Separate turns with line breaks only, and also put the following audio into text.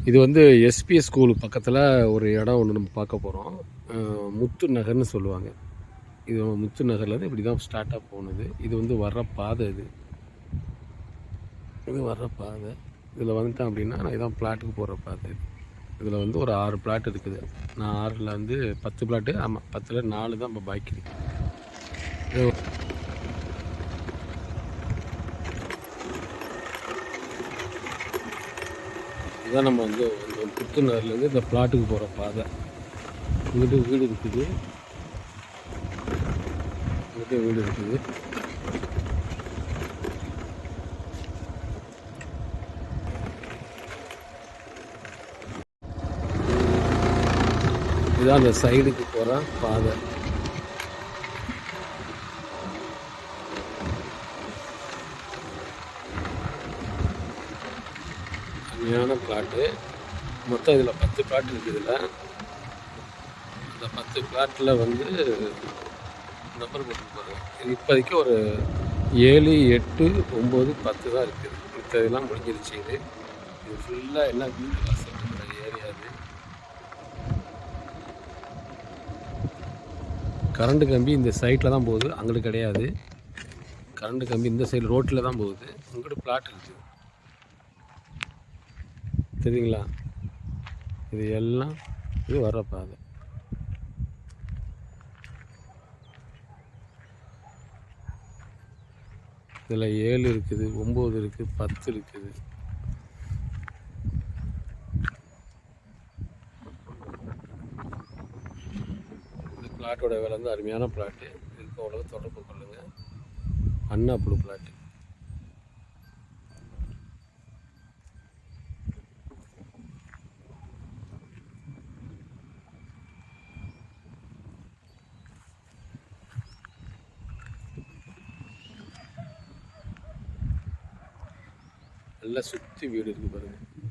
இது வந்து SBS school பக்கத்தில் ஒரு இடம் ஒன்று நம்ம பார்க்க போகிறோம். முத்து நகர்னு சொல்லுவாங்க. இது முத்து நகர்லேருந்து இப்படி தான் ஸ்டார்ட்டாக போனது. இது வந்து வர்ற பாதை இது வர்ற பாதை. இதில் வந்துட்டேன் அப்படின்னா நான் இதான் பிளாட்டுக்கு போகிற பாதை. இதில் வந்து ஒரு 6 பிளாட் இருக்குது. நான் 6ல் வந்து 10 பிளாட்டு. ஆமாம், 10ல் 4 தான் இப்போ பாக்கி இருக்குது. இதுதான் நம்ம வந்து புத்துநகர்லேருந்து இந்த பிளாட்டுக்கு போகிற பாதை. இங்கிட்ட வீடு இருக்குது, இங்கிட்ட வீடு இருக்குது. இதுதான் அந்த சைடுக்கு போகிற பாதை. அருமையான பிளாட்டு. மொத்தம் இதில் 10 பிளாட் இருக்குது. இதில் அந்த 10 பிளாட்டில் வந்து நம்பர் போட்டுருப்பாங்க. இப்போதைக்கு ஒரு 7, 8, 9, 10 தான் இருக்குது. இதெல்லாம் முடிஞ்சிருச்சு. இது ஃபுல்லாக எல்லாம் வீடு வாசல் இருக்கிற ஏரியா. இது கரண்ட்டு கம்பி இந்த சைட்டில் தான் போகுது, அங்கிட்டு கிடையாது. கரண்ட்டு கம்பி இந்த சைடு ரோட்டில் தான் போகுது. இங்கிட்டு பிளாட் இருக்குது, தெரியுங்களா? இது எல்லாம் இது வர்ற பாதை. இதில் 7 இருக்குது, 9 இருக்குது, 10 இருக்குது. இந்த பிளாட்டோட விலை வந்து அருமையான பிளாட்டு. இதுக்கு அவ்வளோ தொடர்பு கொள்ளுங்கள். அண்ணா புழு பிளாட்டு. நல்லா சுற்றி வீடு இருக்குது பாருங்கள்.